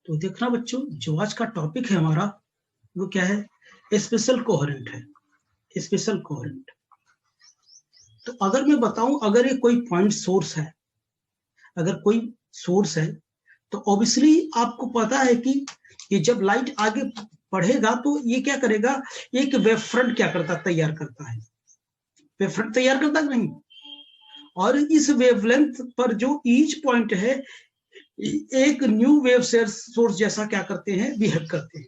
तो देखना बच्चों, जो आज का टॉपिक है हमारा वो क्या है, स्पेशल कोहेरेंट है, स्पेशल कोहेरेंट। तो अगर मैं बताऊं, अगर ये कोई पॉइंट सोर्स है, अगर कोई सोर्स है, तो ऑब्वियसली आपको पता है कि ये जब लाइट आगे बढ़ेगा तो ये क्या करेगा, एक वेव फ्रंट क्या करता, तैयार करता है, वेव फ्रंट तैयार करता है नहीं। और इस वेवलेंथ पर जो ईच पॉइंट है एक न्यू वेव सोर्स जैसा क्या करते हैं, बिहेव करते हैं,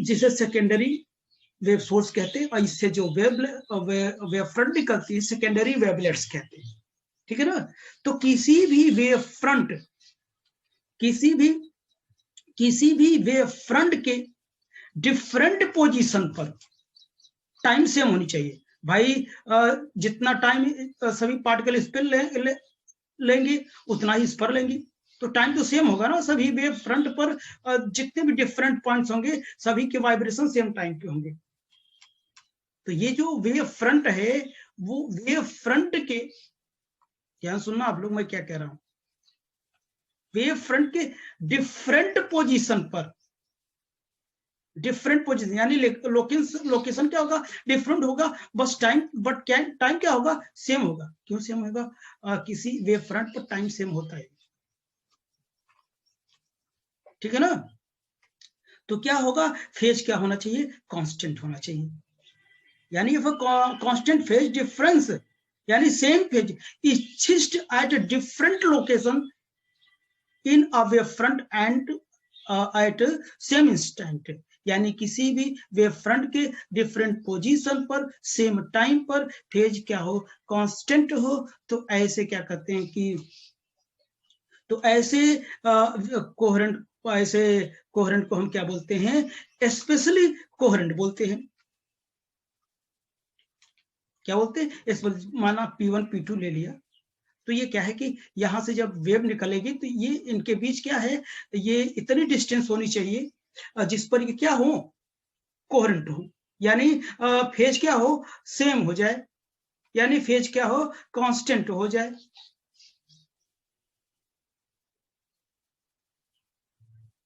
जिसे सेकेंडरी वेव सोर्स कहते हैं। और इससे जो वेव फ्रंट निकलती है सेकेंडरी वेवलेट्स कहते हैं, ठीक है ना। तो किसी भी वेव फ्रंट के डिफरेंट पोजीशन पर टाइम सेम होनी चाहिए भाई। जितना टाइम सभी पार्टिकल इस पर लेंगे उतना ही इस पर लेंगे, तो टाइम तो सेम होगा ना। सभी वेव फ्रंट पर जितने भी डिफरेंट पॉइंट्स होंगे सभी के वाइब्रेशन सेम टाइम पे होंगे। तो ये जो वेव फ्रंट है वो वेव फ्रंट के, ध्यान सुनना आप लोग मैं क्या कह रहा हूं, वेव फ्रंट के डिफरेंट पोजीशन पर, डिफरेंट पोजीशन यानी लोकेशन क्या होगा, डिफरेंट होगा, बस टाइम, बट टाइम क्या होगा, सेम होगा। क्यों सेम होगा, किसी वेव फ्रंट पर टाइम सेम होता है, ठीक है ना। तो क्या होगा, फेज क्या होना चाहिए, कांस्टेंट होना चाहिए। यानी इफ कांस्टेंट फेज डिफरेंस यानी same phase is at different location in a wave front and at same instant, यानी किसी भी वेव फ्रंट के डिफरेंट पोजीशन पर सेम टाइम पर फेज क्या हो, कांस्टेंट हो। तो ऐसे क्या कहते हैं कि, तो ऐसे कोहेरेंट, ऐसे कोहेरेंट को हम क्या बोलते हैं, स्पेशली कोहेरेंट बोलते हैं। क्या बोलते हैं, माना P1 P2 ले लिया, तो ये क्या है कि यहां से जब वेव निकलेगी तो ये इनके बीच क्या है, ये इतनी डिस्टेंस होनी चाहिए जिस पर ये क्या हो, कोहेरेंट हो, यानी फेज क्या हो, सेम हो जाए, यानी फेज क्या हो, कांस्टेंट हो जाए,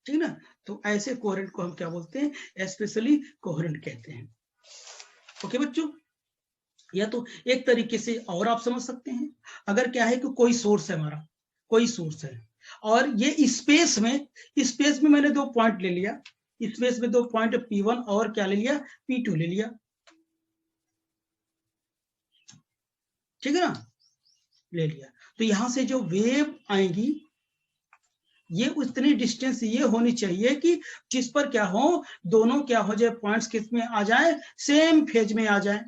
ठीक ना। तो ऐसे कोहेरेंट को हम क्या बोलते हैं, स्पेशली कोहेरेंट कहते हैं। ओके बच्चों, या तो एक तरीके से और आप समझ सकते हैं, अगर क्या है कि कोई सोर्स है हमारा, कोई सोर्स है और ये स्पेस में मैंने दो पॉइंट ले लिया, स्पेस में दो पॉइंट P1 और क्या ले लिया, P2 ले लिया, ठीक है ना, ले लिया। तो यहां से जो वेव आएंगी ये उतनी डिस्टेंस ये होनी चाहिए कि जिस पर क्या हो, दोनों क्या हो जाए, पॉइंट्स किस में आ जाए, सेम फेज में आ जाए,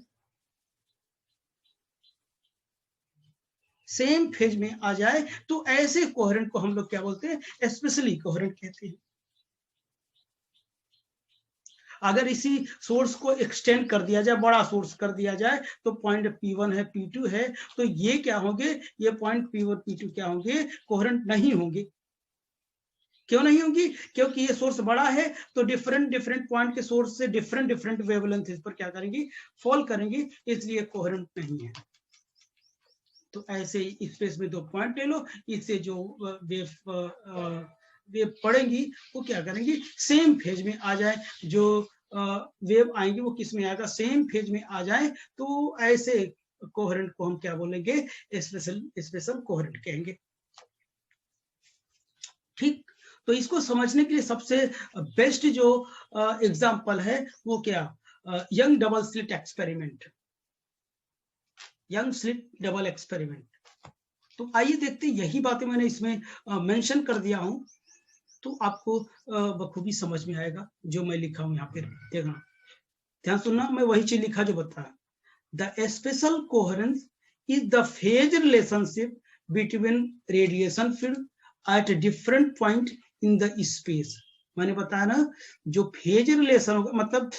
सेम फेज में आ जाए। तो ऐसे कोहेरेंट को हम लोग क्या बोलते हैं, स्पेशली कोहेरेंट कहते हैं। अगर इसी सोर्स को एक्सटेंड कर दिया जाए, बड़ा सोर्स कर दिया जाए, तो पॉइंट P1 है P2 है, तो ये क्या होंगे, ये पॉइंट P1 P2 क्या होंगे, कोहेरेंट नहीं होंगे। क्यों नहीं होंगी, क्योंकि ये सोर्स बड़ा है, तो डिफरेंट पॉइंट के सोर्स से डिफरेंट वेवलेंथ इस पर क्या करेंगी, फॉल करेंगी, इसलिए कोहेरेंट नहीं है। तो ऐसे स्पेस में दो पॉइंट ले लो, इससे जो वेव पड़ेंगी वो क्या करेंगी, सेम फेज में आ जाए, जो वेव आएंगी वो किस में आएगा, सेम फेज में आ जाए। तो ऐसे कोहेरेंट को हम क्या बोलेंगे, स्पेशल कोहेरेंट कहेंगे, ठीक। तो इसको समझने के लिए सबसे बेस्ट जो एग्जांपल है वो क्या, young double slit experiment, young slit double experiment. तो आइए देखते हैं, यही बातें मैंने इसमें मेंशन कर दिया हूं, तो आपको बखूबी समझ में आएगा जो मैं लिखा हूं यहाँ पे, देखना ध्यान सुनना, मैं वही चीज लिखा जो बताया। The special coherence is the phase relationship between radiation field at different point in the space. मैंने बताया ना, जो फेज रिलेशन होगा, मतलब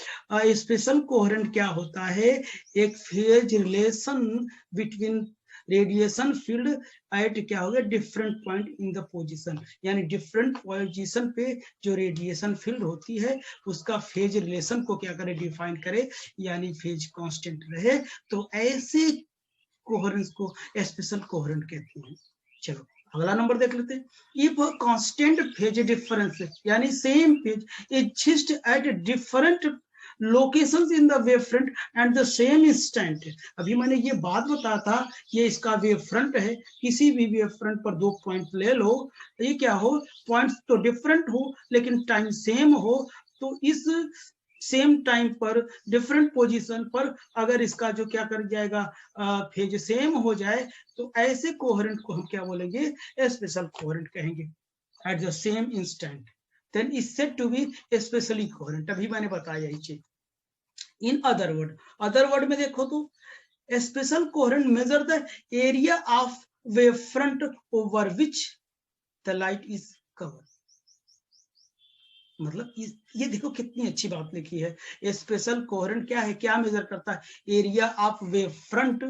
स्पेशल कोहेरेंट क्या होता है, एक phase relation between radiation field at क्या हो गया, different point in the position, यानी डिफरेंट पोजीशन पे जो रेडिएशन फील्ड होती है उसका फेज रिलेशन को क्या करे, डिफाइन करे, यानी फेज कांस्टेंट रहे। तो ऐसे कोहेरेंस को स्पेशल कोहेरेंट कहते हैं। चलो अगला नंबर देख लेते हैं। इफ कांस्टेंट फेज डिफरेंस यानी same phase exist at different locations in the wave front and the same instant. अभी मैंने ये बात बताया था, ये इसका वेव फ्रंट है, किसी भी वेव फ्रंट पर दो पॉइंट ले लो, ये क्या हो, पॉइंट्स तो डिफरेंट हो लेकिन टाइम सेम हो, तो इस सेम टाइम पर डिफरेंट पोजीशन पर अगर इसका जो क्या कर जाएगा फेज सेम हो जाए, तो ऐसे कोहेरेंट को हम क्या बोलेंगे, स्पेशल कोहेरेंट कहेंगे at the same instant, then is said to be spatially coherent. अभी मैंने बताया यही चीज। इन अदर वर्ड में देखो तो spatial coherent measure the area of wave front over which the light is covered. मतलब ये देखो कितनी अच्छी बात लिखी है। स्पेशल कोहेरेंट क्या है, क्या मेजर करता है, area of wave front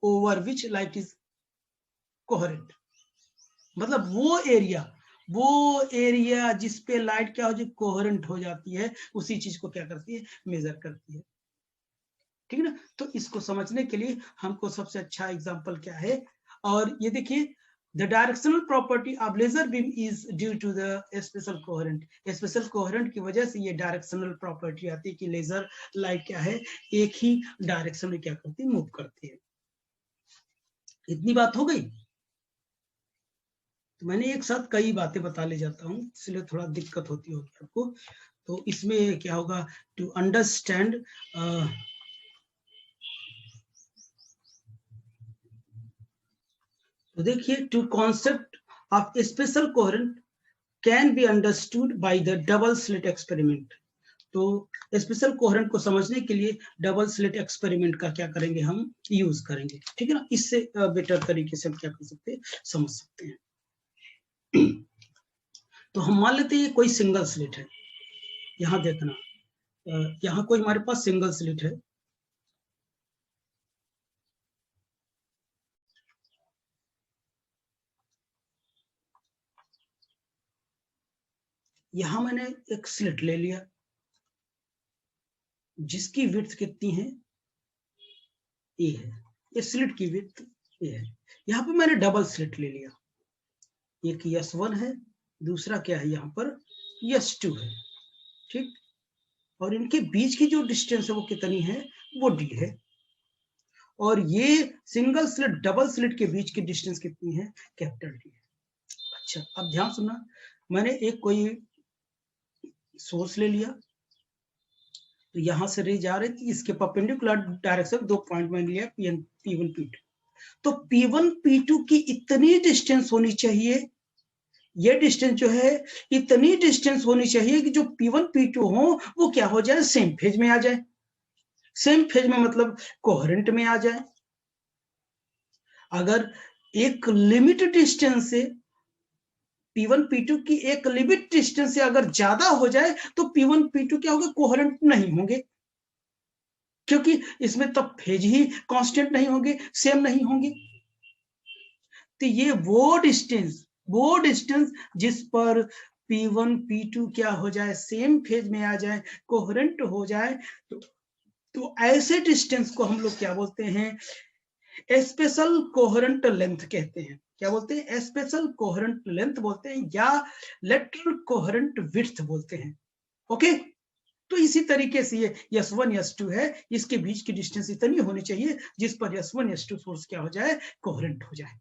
over which light is coherent. मतलब वो एरिया जिस पे लाइट क्या हो जाए, कोहेरेंट हो जाती है, उसी चीज को क्या करती है, मेजर करती है। ठीक है ना। तो इसको समझने के लिए हमको सबसे अच्छा एग्जांपल क्या है, और ये देखिए, the directional property of laser beam is due to the special coherent। special coherent की वजह से ये directional property आती है कि लेजर लाइट क्या है, एक ही डायरेक्शन में क्या करती है, मूव करती है। इतनी बात हो गई। तो मैंने एक साथ कई बातें बता ले जाता हूँ, इसलिए थोड़ा दिक्कत होती होगी आपको। तो इसमें क्या होगा, टू अंडरस्टैंड तो देखिए, to concept of spatial coherent can be understood by the double slit experiment. तो स्पेशल कोहेरेंट को समझने के लिए डबल स्लिट एक्सपेरिमेंट का क्या करेंगे, हम यूज करेंगे। ठीक है ना। इससे बेटर तरीके से हम क्या कर सकते हैं, समझ सकते हैं। तो हम मान लेते हैं कोई सिंगल स्लिट है, यहां देखना, यहां कोई हमारे पास सिंगल स्लिट है, यहां मैंने एक स्लिट ले लिया जिसकी विड्थ कितनी है, ए है, ये स्लिट की विड्थ ए है। यहाँ पे मैंने डबल स्लिट ले लिया, एक S1 है, दूसरा क्या है यहाँ पर S2 है। ठीक, और इनके बीच की जो डिस्टेंस है वो कितनी है, वो D है। और ये सिंगल स्लिट डबल स्लिट के बीच की डिस्टेंस कितनी है, कैपिटल D है। अच्छा, अब ध्यान सुनना, मैंने एक कोई सोर्स ले लिया, तो यहां से रे जा रही थी, इसके परपेंडिकुलर डायरेक्शन दो पॉइंट में लिया, P1 P2। तो P1 P2 की इतनी डिस्टेंस होनी चाहिए, ये डिस्टेंस जो है इतनी डिस्टेंस होनी चाहिए कि जो P1 P2 हो वो क्या हो जाए, सेम फेज में आ जाए। सेम फेज में मतलब कोहेरेंट में आ जाए। अगर एक लिमिट डिस्टेंस से P1 P2 की एक लिमिट डिस्टेंस से अगर ज्यादा हो जाए तो P1 P2 क्या होगा, कोहेरेंट नहीं होंगे, क्योंकि इसमें तब फेज ही कांस्टेंट नहीं होंगे, सेम नहीं होंगे। तो ये वो डिस्टेंस जिस पर P1 P2 क्या हो जाए, सेम फेज में आ जाए, कोहेरेंट हो जाए, तो ऐसे डिस्टेंस को हम लोग क्या बोलते हैं, स्पेशल कोहेरेंट लेंथ कहते हैं। क्या बोलते हैं, स्पेशल कोहेरेंट लेंथ बोलते हैं, या लेटरल कोहेरेंट विड्थ बोलते हैं। ओके, तो इसी तरीके से ये S1 S2 है, इसके बीच की डिस्टेंस इतनी होनी चाहिए जिस पर S1 S2 सोर्स क्या हो जाए, कोहेरेंट हो जाए,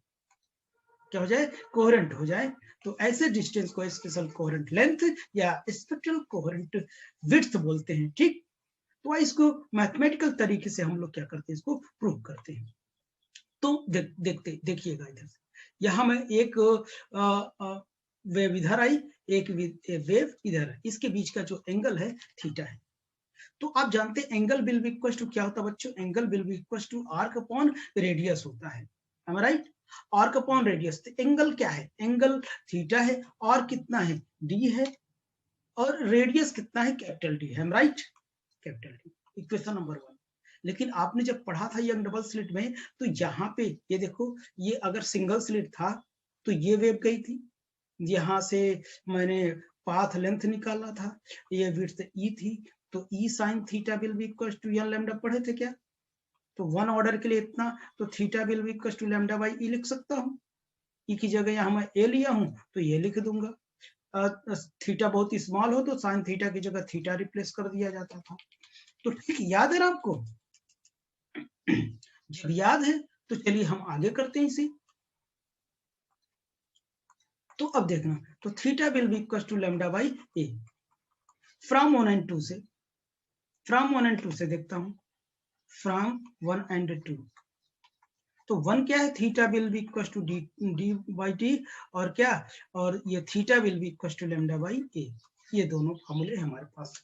क्या हो जाए, कोहेरेंट हो जाए। तो ऐसे डिस्टेंस को स्पेशल कोहेरेंट लेंथ या स्पेक्ट्रल कोहेरेंट विड्थ बोलते हैं। ठीक, तो इसको मैथमेटिकल तरीके से हम लोग क्या करते हैं, इसको प्रूव करते हैं। तो देखिएगा इधर से, यहां मैं एक वेव इधर आई, एक वेव इधर है, इसके बीच का जो एंगल है थीटा है। तो आप जानते हैं angle will be equal to क्या होता है बच्चों, angle will be equal to arc upon radius होता है, राइट। आर्क अपॉन रेडियस, तो एंगल क्या है, एंगल थीटा है, और कितना है, डी है, और रेडियस कितना है, कैपिटल डी है, right, capital D, equation number 1। लेकिन आपने जब पढ़ा था यंग डबल स्लिट में, तो यहाँ पे ये देखो, ये अगर सिंगल स्लिट था तो ये वेव गई थी, यहाँ से मैंने पाथ लेंथ निकाला था, ये विड्थ ई थी, तो E sine theta will be equal to N lambda पढ़े थे क्या, तो वन ऑर्डर के लिए इतना, तो theta will be equal to lambda by E लिख सकता हूँ। ई की जगह यहाँ मैं ए लिया हूं तो ये लिख दूंगा। थीटा बहुत स्मॉल हो तो साइन थीटा की जगह थीटा रिप्लेस कर दिया जाता था। तो ठीक याद है ना आपको? जब याद है तो चलिए हम आगे करते हैं इसे। तो अब देखना, तो theta will be equal to lambda by a from 1 and 2 से, फ्रॉम 1 एंड 2 से देखता हूं, फ्रॉम 1 एंड 2। तो 1 क्या है, theta will be equal to D by T, और क्या, और ये theta will be equal to lambda by A. ये दोनों फॉर्मूले हमारे पास।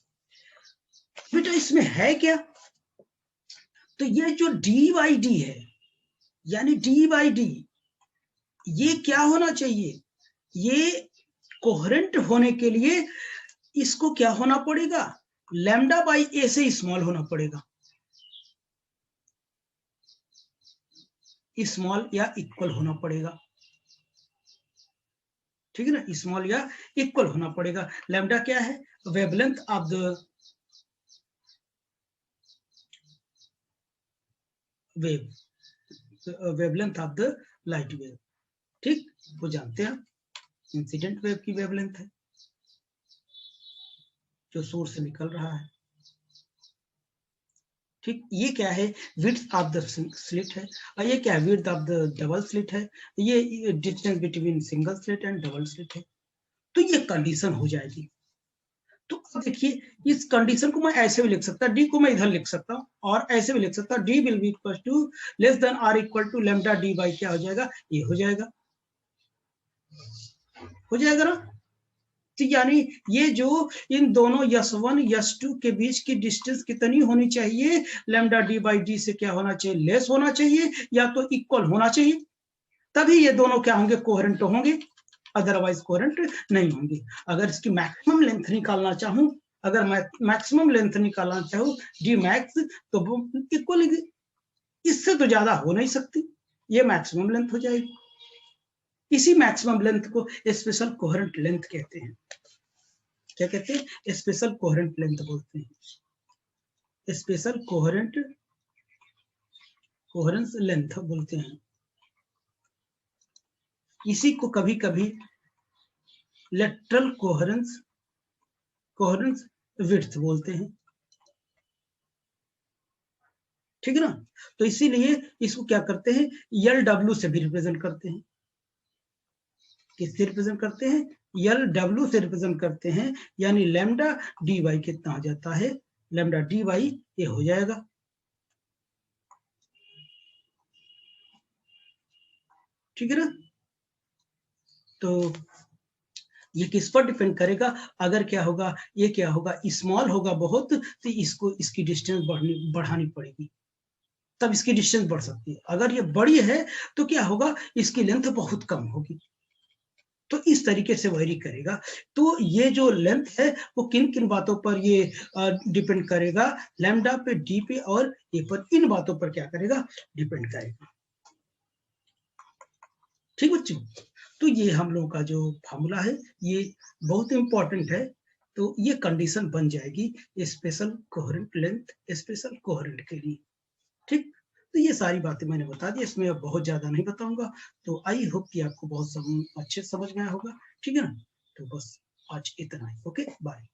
बेटा इसमें है क्या, तो ये जो डी बाई डी है, यानी डी बाई डी, ये क्या होना चाहिए, ये कोहेरेंट होने के लिए इसको क्या होना पड़ेगा, लैम्डा बाई ए से स्मॉल होना पड़ेगा, स्मॉल या इक्वल होना पड़ेगा। ठीक है ना, स्मॉल या इक्वल होना पड़ेगा। लैम्डा क्या है, wavelength of the wave, wavelength of the light wave. ठीक, वो जानते हैं, इंसिडेंट वेव की वेवलेंथ है जो सोर्स से निकल रहा है। ठीक, ये क्या है, विड्थ ऑफ द स्लिट है, और ये क्या है, width of the double slit है, ये distance between single slit and double slit है। तो ये कंडीशन हो जाएगी। तो अब देखिए, इस कंडीशन को मैं ऐसे भी लिख सकता, डी को मैं इधर लिख सकता हूँ, और ऐसे भी लिख सकता, D will be equal to less than or equal to lambda D by क्या हो जाएगा, ये हो जाएगा, हो जाएगा ना। तो यानी ये जो इन दोनों S1 S2 के बीच की डिस्टेंस कितनी होनी चाहिए, लैम्डा डी बाई डी से क्या होना चाहिए, लेस होना चाहिए या तो इक्वल होना चाहिए, तभी ये दोनों क्या होंगे, कोहेरेंट होंगे, अदरवाइज कोहेरेंट नहीं होंगे। अगर इसकी मैक्सिमम लेंथ निकालना चाहूं, अगर मैं मैक्सिमम लेंथ निकालना चाहूं डी मैक्स, तो इक्वल, इससे तो ज्यादा हो नहीं सकती, ये मैक्सिमम लेंथ हो जाएगी। इसी मैक्सिमम लेंथ को स्पेशल कोहेरेंट लेंथ कहते हैं। क्या कहते हैं, स्पेशल कोहेरेंट लेंथ बोलते हैं, स्पेशल कोहेरेंस लेंथ बोलते हैं। इसी को कभी कभी लेटरल कोहेरेंस विड्थ बोलते हैं। ठीक है ना, तो इसीलिए इसको क्या करते हैं, LW से भी रिप्रेजेंट करते हैं। किससे रिप्रेजेंट करते हैं, LW से रिप्रेजेंट करते हैं, यानी लैम्डा डी वाई कितना आ जाता है, लैम्डा डी वाई ये हो जाएगा। ठीक है ना, तो ये किस पर डिपेंड करेगा, अगर क्या होगा, ये क्या होगा, स्मॉल होगा बहुत, तो इसको इसकी डिस्टेंस बढ़ानी पड़ेगी, तब इसकी डिस्टेंस बढ़ सकती है। अगर ये बड़ी है तो क्या होगा, इसकी लेंथ बहुत कम होगी। तो इस तरीके से वेरी करेगा। तो ये जो लेंथ है वो किन किन बातों पर ये डिपेंड करेगा, लैम्डा पे, डी पे और ए पर, इन बातों पर क्या करेगा, डिपेंड करेगा। ठीक बच्चों, तो ये हम लोगों का जो फार्मूला है ये बहुत इंपॉर्टेंट है। तो ये कंडीशन बन जाएगी special coherent length, special coherent के लिए। ठीक, तो ये सारी बातें मैंने बता दी, इसमें अब बहुत ज्यादा नहीं बताऊंगा। तो आई होप कि आपको बहुत अच्छे समझ में आया होगा। ठीक है ना, तो बस आज इतना ही। Okay, bye.